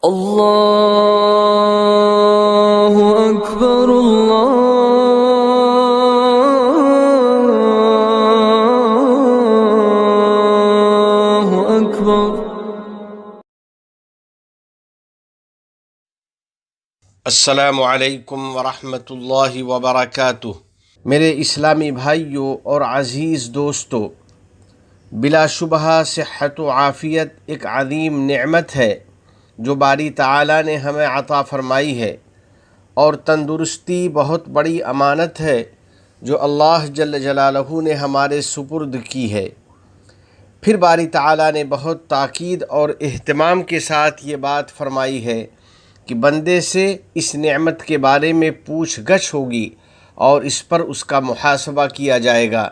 اللہ اکبر اللہ اکبر۔ السلام علیکم ورحمۃ اللہ وبرکاتہ۔ میرے اسلامی بھائیوں اور عزیز دوستو، بلا شبہ صحت و عافیت ایک عظیم نعمت ہے جو باری تعالیٰ نے ہمیں عطا فرمائی ہے، اور تندرستی بہت بڑی امانت ہے جو اللہ جل جلالہ نے ہمارے سپرد کی ہے۔ پھر باری تعالیٰ نے بہت تاکید اور اہتمام کے ساتھ یہ بات فرمائی ہے کہ بندے سے اس نعمت کے بارے میں پوچھ گچھ ہوگی اور اس پر اس کا محاسبہ کیا جائے گا۔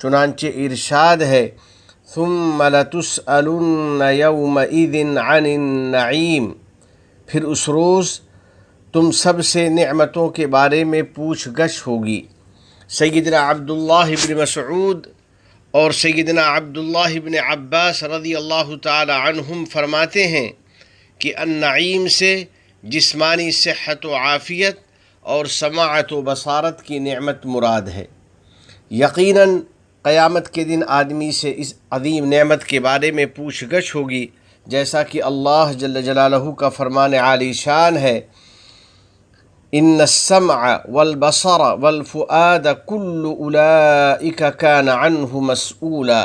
چنانچہ ارشاد ہے، ثم لتسألن یومئذ عن النعیم، پھر اس روز تم سب سے نعمتوں کے بارے میں پوچھ گچھ ہوگی۔ سیدنا عبداللہ بن مسعود اور سیدنا عبداللہ بن عباس رضی اللہ تعالی عنہم فرماتے ہیں کہ النعیم سے جسمانی صحت و عافیت اور سماعت و بصارت کی نعمت مراد ہے۔ یقیناً قیامت کے دن آدمی سے اس عظیم نعمت کے بارے میں پوچھ گچھ ہوگی، جیسا کہ اللہ جل جلالہ کا فرمان عالی شان ہے، ان السمع والبصر والفؤاد کل اولئک کان عنہ مسئولا۔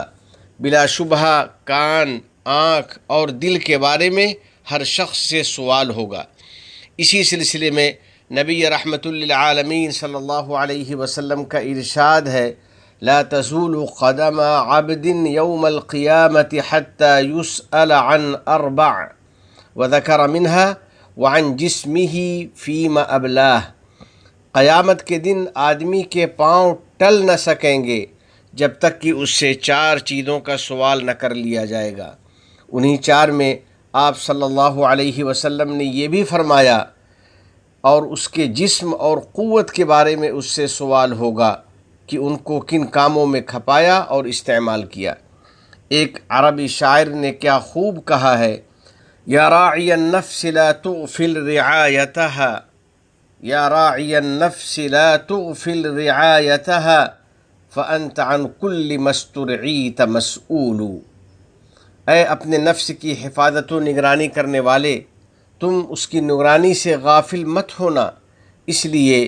بلا شبہ کان، آنکھ اور دل کے بارے میں ہر شخص سے سوال ہوگا۔ اسی سلسلے میں نبی رحمت للعالمین صلی اللہ علیہ وسلم کا ارشاد ہے، لا تزول قدم عبد یوم القیامة حتى يسأل عن اربع وذکر منها وعن جسمه فيما ابلاه۔ قیامت کے دن آدمی کے پاؤں ٹل نہ سکیں گے جب تک کہ اس سے 4 چیزوں کا سوال نہ کر لیا جائے گا۔ انہی 4 میں آپ صلی اللہ علیہ وسلم نے یہ بھی فرمایا، اور اس کے جسم اور قوت کے بارے میں اس سے سوال ہوگا کہ ان کو کن کاموں میں کھپایا اور استعمال کیا۔ ایک عربی شاعر نے کیا خوب کہا ہے، یا راعی النفس لا تغفل رعایتها، یا راعی النفس لا تغفل رعایتها فأنت عن كل ما استرعیت مسؤول۔ اے اپنے نفس کی حفاظت و نگرانی کرنے والے، تم اس کی نگرانی سے غافل مت ہونا، اس لیے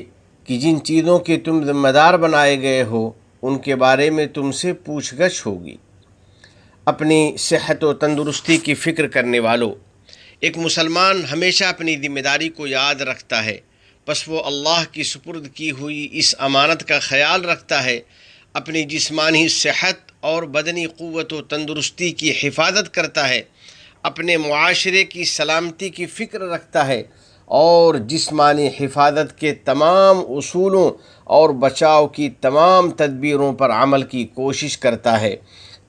کہ جن چیزوں کے تم ذمہ دار بنائے گئے ہو ان کے بارے میں تم سے پوچھ گچھ ہوگی۔ اپنی صحت و تندرستی کی فکر کرنے والوں، ایک مسلمان ہمیشہ اپنی ذمہ داری کو یاد رکھتا ہے، پس وہ اللہ کی سپرد کی ہوئی اس امانت کا خیال رکھتا ہے، اپنی جسمانی صحت اور بدنی قوت و تندرستی کی حفاظت کرتا ہے، اپنے معاشرے کی سلامتی کی فکر رکھتا ہے، اور جسمانی حفاظت کے تمام اصولوں اور بچاؤ کی تمام تدبیروں پر عمل کی کوشش کرتا ہے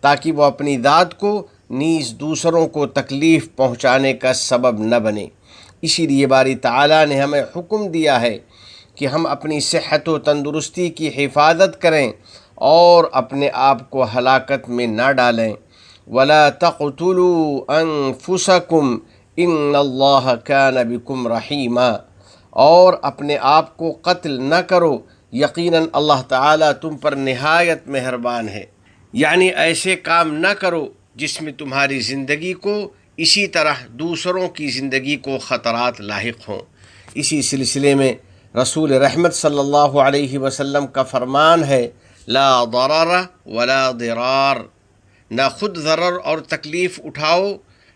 تاکہ وہ اپنی ذات کو نیز دوسروں کو تکلیف پہنچانے کا سبب نہ بنے۔ اسی لیے باری تعالیٰ نے ہمیں حکم دیا ہے کہ ہم اپنی صحت و تندرستی کی حفاظت کریں اور اپنے آپ کو ہلاکت میں نہ ڈالیں۔ وَلَا تَقْتُلُوا أَنفُسَكُمْ إِنَّ اللَّهَ كَانَ بِكُمْ رَحِيمًا، اور اپنے آپ کو قتل نہ کرو، یقیناً اللہ تعالیٰ تم پر نہایت مہربان ہے۔ یعنی ایسے کام نہ کرو جس میں تمہاری زندگی کو اسی طرح دوسروں کی زندگی کو خطرات لاحق ہوں۔ اسی سلسلے میں رسول رحمت صلی اللہ علیہ وسلم کا فرمان ہے، لا ضرر ولا ضرار، نہ خود ضرر اور تکلیف اٹھاؤ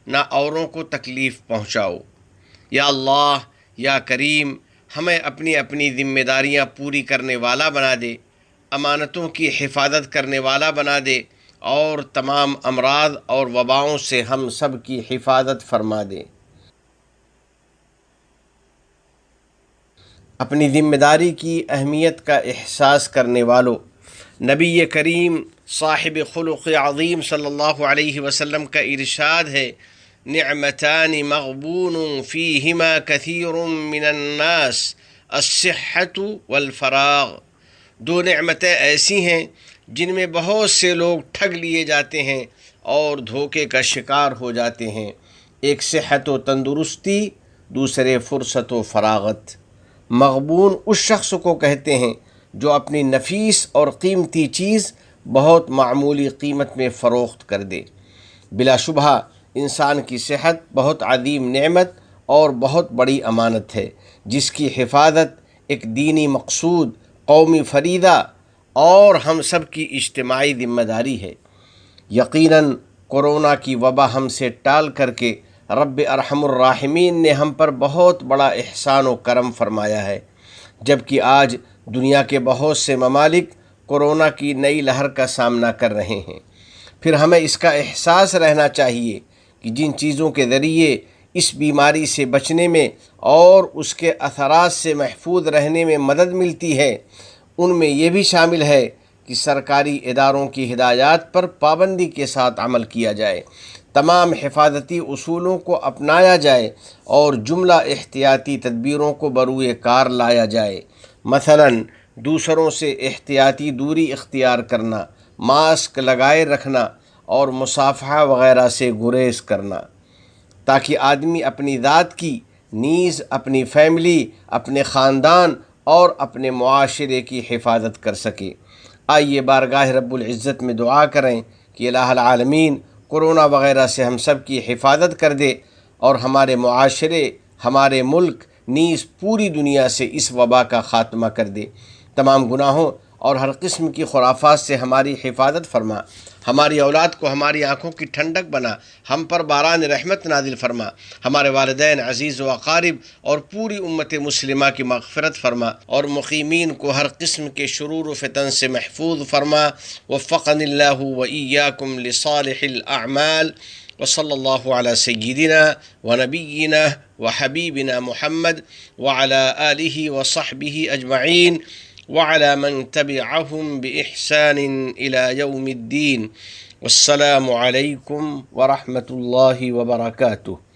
نہ اوروں کو تکلیف پہنچاؤ۔ یا اللہ، یا کریم، ہمیں اپنی اپنی ذمہ داریاں پوری کرنے والا بنا دے، امانتوں کی حفاظت کرنے والا بنا دے، اور تمام امراض اور وباؤں سے ہم سب کی حفاظت فرما دے۔ اپنی ذمہ داری کی اہمیت کا احساس کرنے والوں، نبی کریم صاحب خلق عظیم صلی اللہ علیہ وسلم کا ارشاد ہے، نعمتان مغبون فیہما کثیر من الناس الصحۃ والفراغ۔ 2 نعمتیں ایسی ہیں جن میں بہت سے لوگ ٹھگ لیے جاتے ہیں اور دھوکے کا شکار ہو جاتے ہیں، ایک صحت و تندرستی، دوسرے فرصت و فراغت۔ مغبون اس شخص کو کہتے ہیں جو اپنی نفیس اور قیمتی چیز بہت معمولی قیمت میں فروخت کر دے۔ بلا شبہ انسان کی صحت بہت عظیم نعمت اور بہت بڑی امانت ہے، جس کی حفاظت ایک دینی مقصود، قومی فریضہ اور ہم سب کی اجتماعی ذمہ داری ہے۔ یقیناً کورونا کی وبا ہم سے ٹال کر کے رب ارحم الراحمین نے ہم پر بہت بڑا احسان و کرم فرمایا ہے، جبکہ آج دنیا کے بہت سے ممالک کورونا کی نئی لہر کا سامنا کر رہے ہیں۔ پھر ہمیں اس کا احساس رہنا چاہیے کہ جن چیزوں کے ذریعے اس بیماری سے بچنے میں اور اس کے اثرات سے محفوظ رہنے میں مدد ملتی ہے، ان میں یہ بھی شامل ہے کہ سرکاری اداروں کی ہدایات پر پابندی کے ساتھ عمل کیا جائے، تمام حفاظتی اصولوں کو اپنایا جائے اور جملہ احتیاطی تدبیروں کو بروئے کار لایا جائے۔ مثلاً دوسروں سے احتیاطی دوری اختیار کرنا، ماسک لگائے رکھنا اور مصافحہ وغیرہ سے گریز کرنا، تاکہ آدمی اپنی ذات کی نیز اپنی فیملی، اپنے خاندان اور اپنے معاشرے کی حفاظت کر سکے۔ آئیے بارگاہ رب العزت میں دعا کریں کہ الہ العالمین کورونا وغیرہ سے ہم سب کی حفاظت کر دے اور ہمارے معاشرے، ہمارے ملک نیز پوری دنیا سے اس وبا کا خاتمہ کر دے۔ تمام گناہوں اور ہر قسم کی خرافات سے ہماری حفاظت فرما، ہماری اولاد کو ہماری آنکھوں کی ٹھنڈک بنا، ہم پر باران رحمت نازل فرما، ہمارے والدین، عزیز و اقارب اور پوری امت مسلمہ کی مغفرت فرما، اور مقیمین کو ہر قسم کے شرور و فتن سے محفوظ فرما۔ وفقنی اللہ و ایاکم لصالح الاعمال، وصلی اللہ علی سیدنا ونبینا وحبیبنا محمد وعلی آلہ وصحبہ اجمعین وعلى من تبعهم بإحسان إلى يوم الدين۔ والسلام عليكم ورحمة الله وبركاته۔